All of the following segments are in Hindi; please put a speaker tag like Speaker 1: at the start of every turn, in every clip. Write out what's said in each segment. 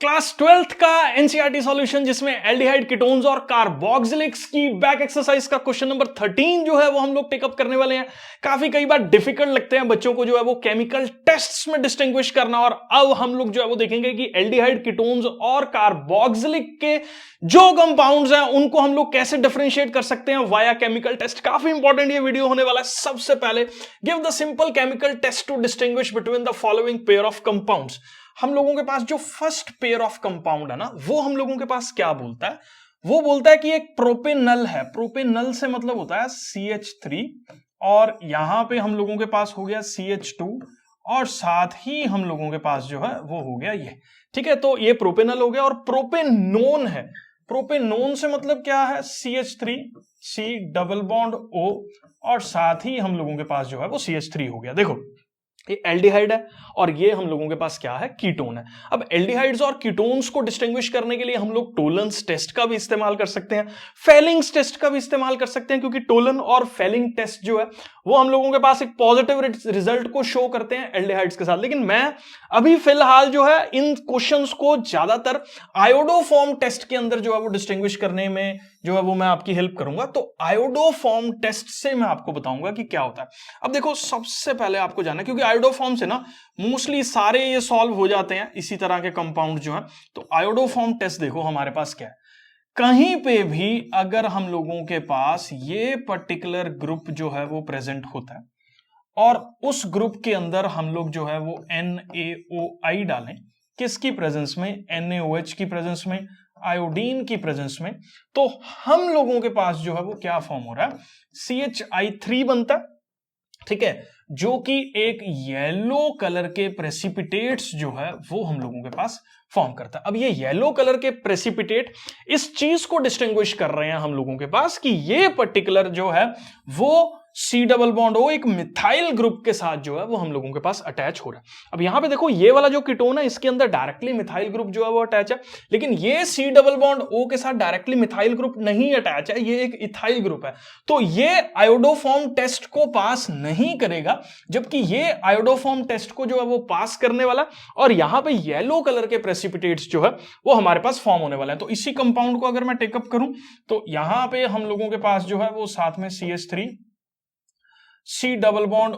Speaker 1: क्लास 12th का एनसीईआरटी सॉल्यूशन जिसमें एल्डिहाइड कीटोन्स और कार्बोक्सिलिक्स की बैक एक्सरसाइज का क्वेश्चन नंबर 13 जो है वो हम लोग टेकअप करने वाले हैं। काफी कई बार डिफिकल्ट लगते हैं बच्चों को जो है वो केमिकल टेस्ट्स में डिस्टिंग्विश करना, और अब हम लोग जो है वो देखेंगे कि एल्डिहाइड कीटोन्स और कार्बोक्सिलिक के जो कंपाउंड्स हैं उनको हम लोग कैसे डिफरेंशिएट कर सकते हैं वाया केमिकल टेस्ट। काफी इंपॉर्टेंट ये वीडियो होने वाला है। सबसे पहले give the simple chemical test to distinguish between the following pair of compounds. हम लोगों के पास जो फर्स्ट पेयर ऑफ कंपाउंड है ना, वो हम लोगों के पास क्या बोलता है? वो बोलता है कि एक प्रोपेनल है। प्रोपेनल से मतलब होता है CH3, और यहां पे हम लोगों के पास हो गया CH2, और साथ ही हम लोगों के पास जो है वो हो गया ये। ठीक है, तो ये प्रोपेनल हो गया। और प्रोपेनोन है। प्रोपेनोन से मतलब क्या है? CH3 C double bond O, और साथ ही हम लोगों के पास जो है वो CH3 हो गया। देखो ये एल्डिहाइड है और ये हम लोगों के पास क्या है? कीटोन है। अब एल्डिहाइड्स और कीटोन्स को डिस्टिंग्विश करने के लिए हम लोग टोलेंस टेस्ट का भी इस्तेमाल कर सकते हैं, फेलिंग्स टेस्ट का भी इस्तेमाल कर सकते हैं, क्योंकि टोलन और फेलिंग टेस्ट जो है वो हम लोगों के पास एक पॉजिटिव रिजल्ट को शो करते हैं एल्डिहाइड्स के साथ। लेकिन मैं अभी फिलहाल जो है इन क्वेश्चंस को ज्यादातर आयोडोफॉर्म टेस्ट के अंदर जो है वो डिस्टिंग्विश करने में जो है वो मैं आपकी हेल्प करूंगा। तो आयोडोफॉर्म टेस्ट से मैं आपको बताऊंगा कि क्या होता है। अब देखो, सबसे पहले आपको जानना है, क्योंकि आयोडोफॉर्म से ना मोस्टली सारे ये सॉल्व हो जाते हैं इसी तरह के कंपाउंड जो है। तो आयोडोफॉर्म टेस्ट देखो हमारे पास क्या है। कहीं पे भी अगर हम लोगों के पास ये पर्टिकुलर ग्रुप जो है वो प्रेजेंट होता है और उस ग्रुप के अंदर हम लोग जो है वो NaOI डालें, किसकी प्रेजेंस में? NaOH की प्रेजेंस में, आयोडीन की प्रेजेंस में, तो हम लोगों के पास जो है वो क्या फॉर्म हो रहा है? CHI3 बनता है। ठीक है, जो कि एक येलो कलर के प्रेसिपिटेट्स जो है वो हम लोगों के पास फॉर्म करता है। अब ये येलो कलर के प्रेसिपिटेट इस चीज को डिस्टिंग्विश कर रहे हैं हम लोगों के पास कि ये पर्टिकुलर जो है वो C डबल बॉन्ड O एक मिथाइल ग्रुप के साथ जो है वो हम लोगों के पास अटैच हो रहा है। अब यहां पे देखो, ये वाला जो कीटोन है इसके अंदर डायरेक्टली मिथाइल ग्रुप जो है वो अटैच है, लेकिन ये C डबल बॉन्ड O के साथ डायरेक्टली मिथाइल ग्रुप नहीं अटैच है, ये एक इथाइल ग्रुप है। तो ये आयोडोफॉर्म टेस्ट को पास नहीं करेगा, जबकि ये आयोडोफॉर्म टेस्ट को जो है वो पास करने वाला, और यहां पे येलो कलर के प्रेसिपिटेट्स जो है वो हमारे पास फॉर्म होने वाला है। तो इसी कंपाउंड को अगर मैं टेकअप करूं तो यहां पे हम लोगों के पास जो है वो साथ में CH3 C double bond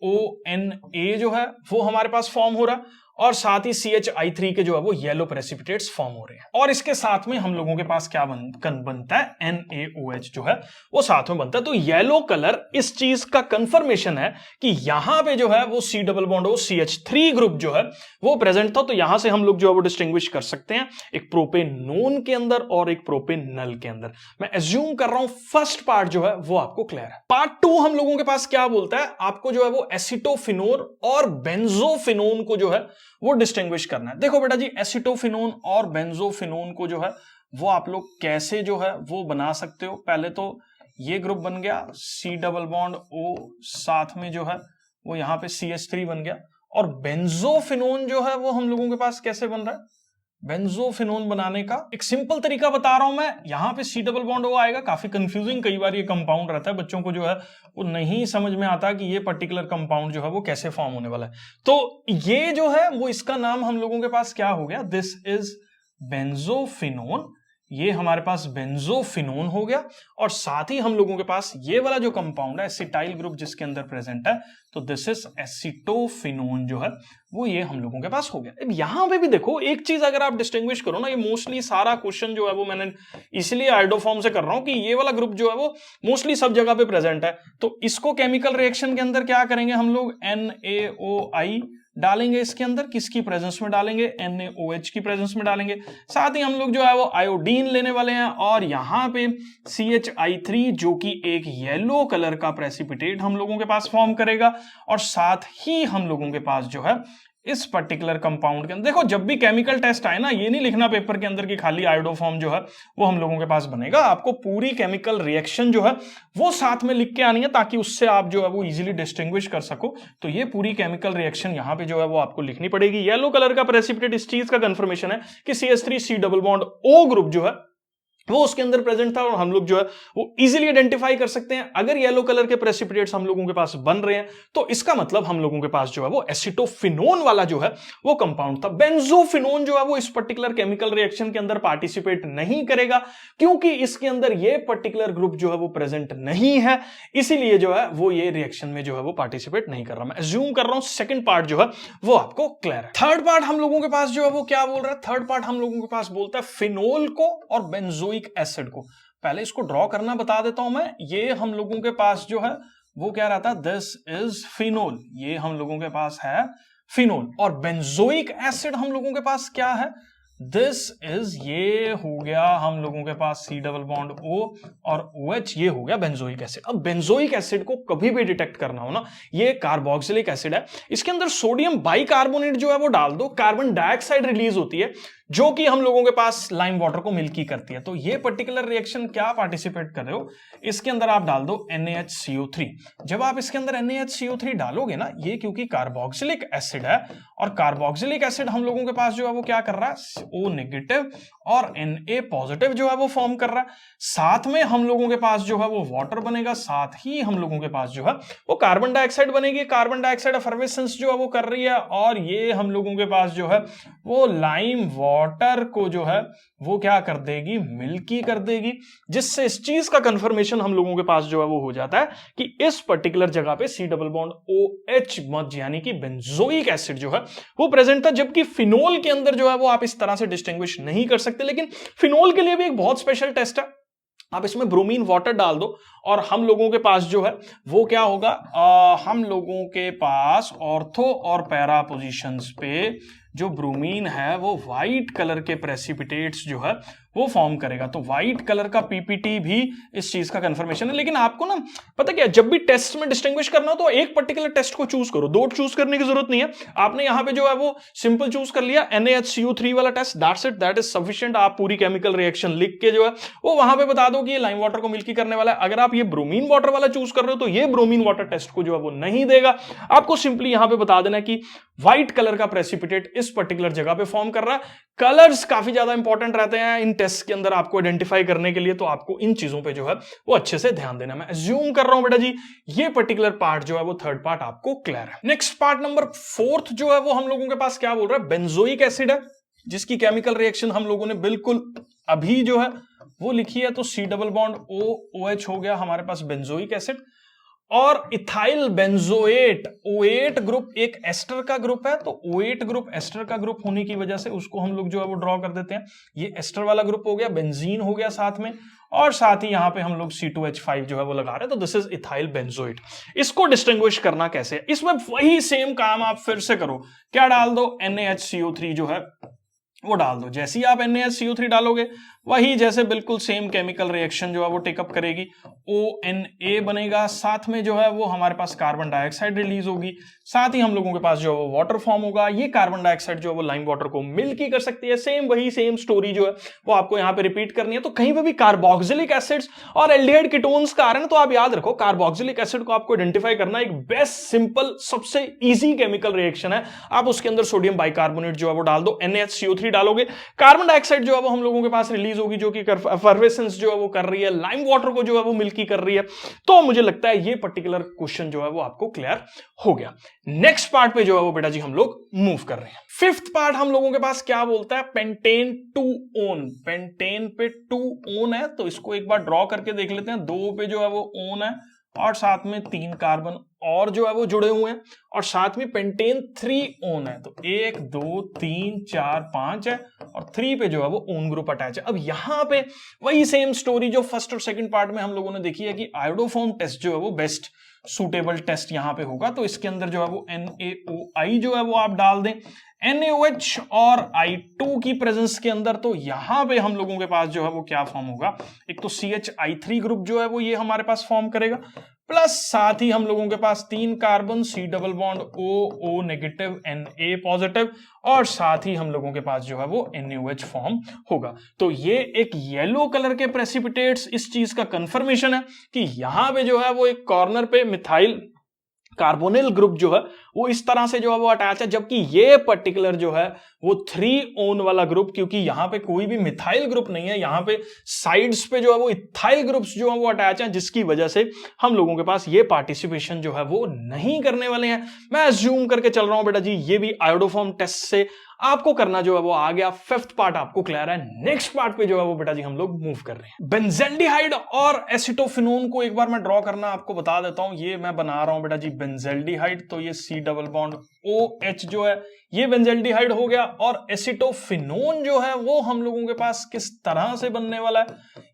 Speaker 1: ONA जो है वो हमारे पास फॉर्म हो रहा है, और साथ ही CHI3 के जो है वो येलो प्रेसिपिटेट्स फॉर्म हो रहे हैं। और इसके साथ में हम लोगों के पास क्या बनता है? NaOH जो है वो साथ में बनता है। तो येलो कलर इस चीज का कंफर्मेशन है कि यहां पे जो है वो C double bond O CH3 group जो है वो प्रेजेंट था। तो यहां से हम लोग जो है वो डिस्टिंग्विश कर सकते हैं एक प्रोपेनोन के अंदर और एक प्रोपेनल के अंदर। मैं एज्यूम कर रहा हूं फर्स्ट पार्ट जो है वो आपको क्लियर है। पार्ट 2 हम लोगों के पास क्या बोलता है? आपको जो है वो एसिटोफिनोन और बेंजोफिनोन को जो है वो डिस्टिंग्विश करना है। देखो बेटा जी, एसिटोफिनोन और बेंजोफिनोन को जो है वो आप लोग कैसे जो है वो बना सकते हो? पहले तो ये ग्रुप बन गया C डबल बॉन्ड O, साथ में जो है वो यहां पे CH3 बन गया। और बेंजोफिनोन जो है वो हम लोगों के पास कैसे बन रहा है? बेंजोफिनोन बनाने का एक सिंपल तरीका बता रहा हूं मैं। यहां पे C डबल बॉन्ड O आएगा। काफी कंफ्यूजिंग कई बार ये कंपाउंड रहता है, बच्चों को जो है वो नहीं समझ में आता कि ये पर्टिकुलर कंपाउंड जो है वो कैसे फॉर्म होने वाला है। तो ये जो है वो इसका नाम हम लोगों के पास क्या हो गया? This is benzophenone. ये हमारे पास बेंजोफिनोन हो गया, और साथ ही हम लोगों के पास ये वाला जो कंपाउंड है एसिटाइल ग्रुप जिसके अंदर प्रेजेंट है, तो दिस इज एसिटोफिनोन जो है वो ये हम लोगों के पास हो गया। अब यहां पे भी देखो एक चीज अगर आप डिस्टिंग्विश करो ना, ये मोस्टली सारा क्वेश्चन जो है वो मैंने इसलिए आयोडोफॉर्म से कर रहा हूं कि ये वाला ग्रुप जो है वो मोस्टली सब जगह पे प्रेजेंट है। तो इसको केमिकल रिएक्शन के अंदर क्या करेंगे हम लोग? NaOI डालेंगे इसके अंदर। किसकी प्रेजेंस में डालेंगे? NaOH की प्रेजेंस में डालेंगे। साथ ही हम लोग जो है वो आयोडीन लेने वाले हैं, और यहां पे CHI3 जो कि एक येलो कलर का प्रेसिपिटेट हम लोगों के पास फॉर्म करेगा, और साथ ही हम लोगों के पास जो है इस पर्टिकुलर कंपाउंड के अंदर, देखो जब भी केमिकल टेस्ट आए ना, ये नहीं लिखना पेपर के अंदर कि खाली आयोडोफॉर्म जो है वो हम लोगों के पास बनेगा। आपको पूरी केमिकल रिएक्शन जो है वो साथ में लिख के आनी है, ताकि उससे आप जो है वो इजीली डिस्टिंग्विश कर सको। तो ये पूरी केमिकल रिएक्शन यहां पे जो है वो आपको लिखनी पड़ेगी। येलो कलर का प्रेसिपिटेट इस चीज का कंफर्मेशन है कि CH3 C double bond O group जो है वो उसके अंदर प्रेजेंट था और हम लोग जो है वो इजीली आइडेंटिफाई कर सकते हैं। अगर येलो कलर के प्रेसिपिटेट्स हम लोगों के पास बन रहे हैं तो इसका मतलब हम लोगों के पास जो है वो एसिटोफिनोन वाला जो है वो कंपाउंड था। बेंजोफिनोन जो है वो इस पर्टिकुलर केमिकल रिएक्शन के अंदर पार्टिसिपेट नहीं करेगा क्योंकि इसके अंदर ये पर्टिकुलर ग्रुप जो है वो प्रेजेंट नहीं है, इसीलिए जो है वो ये रिएक्शन में जो है वो पार्टिसिपेट नहीं कर रहा। मैं अज्यूम कर रहा हूं सेकंड पार्ट जो है वो आपको क्लियर है। थर्ड पार्ट हम लोगों के पास जो है वो क्या बोल रहा है? थर्ड पार्ट हम लोगों के पास बोलता है फिनोल को और बेंजोइक एसिड को। पहले इसको ड्रॉ करना बता देता हूं मैं। ये हम लोगों के पास जो है वो क्या रहता है? This is phenol. ये हम लोगों के पास है फिनोल। और बेंजोइक एसिड हम लोगों के पास क्या है? दिस इज, ये हो गया हम लोगों के पास C डबल बॉन्ड O और OH, ये हो गया बेंजोइक एसिड। अब बेंजोइक एसिड को कभी भी डिटेक्ट करना हो ना, ये कार्बोक्सिलिक एसिड है, इसके अंदर सोडियम बाइकार्बोनेट जो है वो डाल दो, कार्बन डाइऑक्साइड रिलीज होती है जो कि हम लोगों के पास लाइम वाटर को मिल्की करती है। तो ये पर्टिकुलर रिएक्शन क्या पार्टिसिपेट कर रहे हो? इसके अंदर आप डाल दो NaHCO3। जब आप इसके अंदर NaHCO3 डालोगे ना, ये क्योंकि कार्बोक्सिलिक एसिड है और कार्बोक्सिलिक एसिड हम लोगों के पास जो है वो क्या कर रहा है? O नेगेटिव और Na पॉजिटिव जो है वो फॉर्म कर रहा है। साथ में हम लोगों के पास जो है वो वाटर बनेगा, साथ ही हम लोगों के पास जो है वो कार्बन डाइऑक्साइड बनेगी। कार्बन डाइऑक्साइड एफर्वेसेंस जो है वो कर रही है और ये हम लोगों के पास जो है वो लाइम वाटर को जो है वो क्या कर देगी? मिल्की कर देगी, जिससे इस चीज का कंफर्मेशन हम लोगों के पास जो है वो हो जाता है कि इस पर्टिकुलर जगह पे C डबल बॉन्ड OH मत यानी कि बेंजोइक एसिड जो है वो प्रेजेंट था। जबकि फिनोल के अंदर जो है वो आप इस तरह से डिस्टिंग्विश नहीं कर सकते। लेकिन फिनोल के लिए भी एक बहुत स्पेशल टेस्ट है। आप इसमें ब्रोमीन वाटर डाल दो और हम लोगों के पास जो है वो क्या होगा? हम लोगों के पास ऑर्थो और पैरा पोजीशंस पे जो ब्रोमीन है वो व्हाइट कलर के प्रेसिपिटेट्स जो है वो फॉर्म करेगा। तो व्हाइट कलर का पीपीटी भी इस चीज का कंफर्मेशन है। लेकिन आपको ना पता क्या, जब भी टेस्ट में डिस्टिंग्विश करना हो तो एक पर्टिकुलर टेस्ट को चूज करो, दो चूज करने की जरूरत नहीं है। आपने यहां पे जो है वो सिंपल चूज कर लिया NaHCO3 वाला test, that's it, that is sufficient. आप पूरी केमिकल रिएक्शन लिख के जो है वो वहां पे बता दो कि ये लाइम वाटर को मिल्की करने वाला है। अगर आप ये ब्रोमीन वाटर वाला चूज कर रहे हो तो ये ब्रोमीन वाटर टेस्ट को जो है वो नहीं देगा। आपको सिंपली यहां पे बता देना कि व्हाइट कलर का प्रेसिपिटेट इस पर्टिकुलर जगह पे फॉर्म कर रहा है। कलर्स काफी ज्यादा इंपॉर्टेंट रहते हैं इन टेस्ट के अंदर आपको आइडेंटिफाई करने के लिए, तो आपको इन चीजों पे जो है वो अच्छे से ध्यान देना। मैं अज्यूम कर रहा हूं बेटा जी ये पर्टिकुलर पार्ट जो है वो थर्ड पार्ट आपको क्लियर है। नेक्स्ट पार्ट नंबर फोर्थ जो है वो हम लोगों के पास क्या बोल रहा है? बेंजोइक एसिड है, जिसकी केमिकल रिएक्शन हम लोगों ने बिल्कुल अभी जो है वो लिखी है। तो C double bond O OH हो गया हमारे पास बेंजोइक एसिड। और इथाइल बेंजोएट O8 ग्रुप एक एस्टर का ग्रुप है, तो O8 ग्रुप एस्टर का ग्रुप होने की वजह से उसको हम लोग जो है वो ड्रॉ कर देते हैं। ये एस्टर वाला ग्रुप हो गया, बेंजीन हो गया साथ में, और साथ ही यहां पे हम लोग C2H5 जो है वो लगा रहे हैं। तो दिस इज इथाइल बेंजोएट। इसको डिस्टिंग्विश करना कैसे है? इसमें वही सेम काम आप फिर से करो। क्या डाल दो? NaHCO3 जो है वो डाल दो। जैसे ही आप NaHCO3 डालोगे वही जैसे बिल्कुल सेम केमिकल रिएक्शन जो है वो टेकअप करेगी, ONA बनेगा, साथ में जो है वो हमारे पास कार्बन डाइऑक्साइड रिलीज होगी, साथ ही हम लोगों के पास जो है वो वाटर फॉर्म होगा। ये कार्बन डाइऑक्साइड जो है वो लाइम वाटर को मिल्की कर सकती है। सेम वही सेम स्टोरी जो है वो आपको यहां पे रिपीट करनी है। तो कहीं पे भी कार्बोक्सिलिक एसिड्स और एल्डिहाइड कीटोन्स का आ रहे हैं तो आप याद रखो कार्बोक्सिलिक एसिड को आपको आइडेंटिफाई करना एक बेस्ट सिंपल सबसे इजी केमिकल रिएक्शन है। आप उसके अंदर सोडियम बाइकार्बोनेट जो है वो डाल दो, NaHCO3 डालोगे, कार्बन डाइऑक्साइड जो है वो हम लोगों के पास रिलीज होगी जो कि एफर्वेसेंस जो है वो कर रही है, लाइम वाटर को जो है वो मिल्की कर रही है। तो मुझे लगता है ये पर्टिकुलर क्वेश्चन जो है वो आपको क्लियर हो गया। नेक्स्ट पार्ट पे जो है वो बेटा जी हम लोग मूव कर रहे हैं। फिफ्थ पार्ट हम लोगों के पास क्या बोलता है? पेंटेन 2-ओन। पेंटेन पे 2-ओन है तो इसको एक बार ड्रॉ करके देख लेते हैं। 2 पे जो है वो ओन है और साथ में 3 कार्बन और जो है वो जुड़े हुए हैं, और साथ में पेंटेन 3-ओन है। तो 1 2 3 4 5 है और 3 पे जो है वो ओन ग्रुप अटैच है। अब यहां पे वही सेम स्टोरी जो फर्स्ट और सेकंड पार्ट में हम लोगों ने देखी है कि आयोडोफॉर्म टेस्ट जो है वो बेस्ट सुटेबल टेस्ट यहां पे होगा। तो इसके अंदर जो है वो NaOI जो है वो आप डाल दें, NaOH और I2 की प्रेजेंस के अंदर। तो यहां पे हम लोगों के पास जो है वो क्या फॉर्म होगा? एक तो CHI3 ग्रुप जो है वो ये हमारे पास फॉर्म करेगा, प्लस साथ ही हम लोगों के पास 3 carbon C double bond O negative Na positive, और साथ ही हम लोगों के पास जो है वो NaOH फॉर्म होगा। तो ये एक येलो कलर के प्रेसिपिटेट्स इस चीज का कंफर्मेशन है कि यहां पे जो है वो एक कॉर्नर पे मिथाइल कार्बोनिल ग्रुप जो है वो इस तरह से जो है वो अटैच है, जबकि ये पर्टिकुलर जो है वो 3 ओन वाला ग्रुप, क्योंकि यहां पे कोई भी मिथाइल ग्रुप नहीं है, यहां पे साइड्स पे जो है वो इथाइल ग्रुप्स जो है वो अटैच हैं, जिसकी वजह से हम लोगों के पास ये पार्टिसिपेशन जो है वो नहीं करने वाले हैं। मैं अज्यूम करके चल रहा हूं बेटा जी ये भी आयोडोफॉर्म टेस्ट से आपको करना जो है वो आ गया। 5th पार्ट आपको क्लियर है। नेक्स्ट पार्ट पे जो है वो बेटा जी हम लोग मूव कर रहे हैं। बेंजेल्डिहाइड और एसिटोफिनोन को एक बार मैं ड्रॉ करना आपको बता देता हूं। ये मैं बना रहा हूं बेटा जी बेंजेल्डिहाइड, तो ये C डबल बॉन्ड OH जो है ये बेंजेल्डिहाइड हो गया, और एसिटोफिनोन जो है वो हम लोगों के पास किस तरह से बनने वाला है,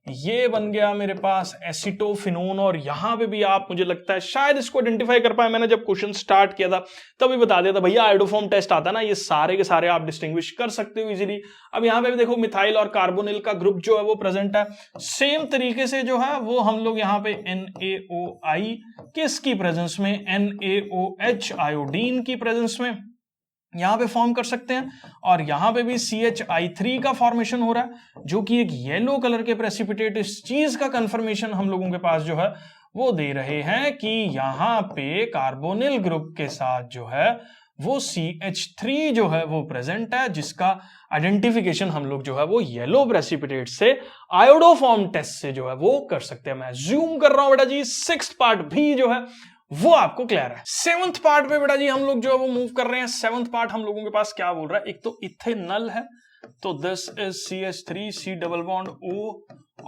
Speaker 1: ये बन गया मेरे पास एसिटोफिनोन। और यहां पे भी आप मुझे लगता है शायद इसको आइडेंटिफाई कर पाए, मैंने जब क्वेश्चन स्टार्ट किया था तभी बता दिया था भैया आयोडोफॉर्म टेस्ट आता है ना, ये सारे के सारे आप डिस्टिंग्विश कर सकते हो इजीली। अब यहां पे भी देखो मिथाइल और कार्बोनिल का ग्रुप जो है वो प्रेजेंट है। सेम तरीके से जो है वो हम लोग यहाँ पे NaOI किसकी प्रेजेंस में, NaOH आयोडीन की प्रेजेंस में यहां पे फॉर्म कर सकते हैं। और यहां पे भी CHI3 का फॉर्मेशन हो रहा है, जो कि एक येलो कलर के प्रेसिपिटेट। इस चीज का कंफर्मेशन हम लोगों के पास जो है वो दे रहे हैं कि यहां पे कार्बोनिल ग्रुप के साथ जो है वो CH3 जो है वो प्रेजेंट है, जिसका आइडेंटिफिकेशन हम लोग जो है वो येलो प्रेसिपिटेट से आयोडोफॉर्म टेस्ट से जो है वो कर सकते हैं। मैं जूम कर रहा हूं बेटा जी 6th पार्ट भी जो है वो आपको क्लियर है। 7th पार्ट पे बेटा जी हम लोग जो है वो मूव कर रहे हैं। 7th पार्ट हम लोगों के पास क्या बोल रहा है, एक तो इथेनॉल है, तो this is CH3 C double bond O,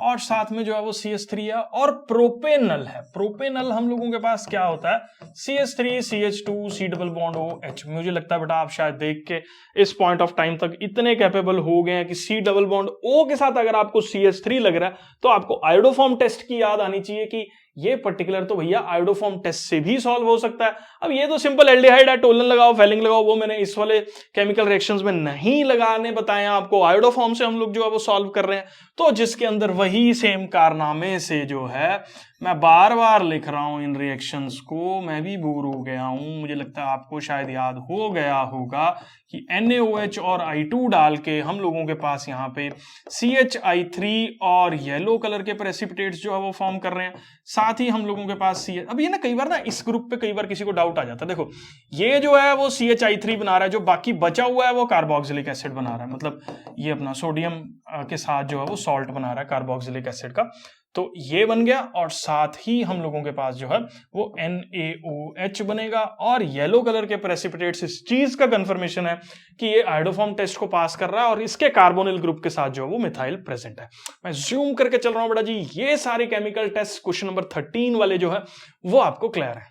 Speaker 1: और साथ में जो है वो CH3 है, और प्रोपेनल है। प्रोपेनल हम लोगों के पास क्या होता है, CH3 CH2 C double bond OH। मुझे लगता है बेटा आप शायद देख के इस पॉइंट ऑफ टाइम तक इतने कैपेबल हो गए हैं कि C डबल बॉन्ड O के साथ अगर आपको CH3 लग रहा है तो आपको आयोडोफॉर्म टेस्ट की याद आनी चाहिए कि ये पर्टिकुलर तो भैया आयोडोफॉर्म टेस्ट से भी सॉल्व हो सकता है। अब ये तो सिंपल एल्डिहाइड है, टोलन लगाओ फेलिंग लगाओ, वो मैंने इस वाले केमिकल रिएक्शंस में नहीं लगाने बताए आपको। आयोडोफॉर्म से हम लोग जो है वो सॉल्व कर रहे हैं, तो जिसके अंदर वही सेम कारनामे से जो है मैं बार बार लिख रहा हूं इन रिएक्शंस को, मैं भी बोर हो गया हूं। मुझे लगता है आपको शायद याद हो गया होगा कि NaOH और I2 डाल के हम लोगों के पास यहाँ पे CHI3 और येलो कलर के प्रेसिपिटेट्स जो है वो फॉर्म कर रहे हैं। साथ ही हम लोगों के पास अब ये ना कई बार ना इस ग्रुप पे कई बार किसी को डाउट आ जाता है। देखो ये जो है वो CHI3 बना रहा है, जो बाकी बचा हुआ है वो कार्बोक्सिलिक एसिड बना रहा है, मतलब ये अपना सोडियम के साथ जो है वो सॉल्ट बना रहा है कार्बोक्सिलिक एसिड का, तो ये बन गया। और साथ ही हम लोगों के पास जो है वो NaOH बनेगा, और येलो कलर के प्रेसिपिटेट्स इस चीज का कंफर्मेशन है कि ये आयोडोफॉर्म टेस्ट को पास कर रहा है, और इसके कार्बोनिल ग्रुप के साथ जो है वो मिथाइल प्रेजेंट है। मैं जूम करके चल रहा हूं बेटा जी, ये सारे केमिकल टेस्ट क्वेश्चन नंबर 13 वाले जो है वो आपको क्लियर है।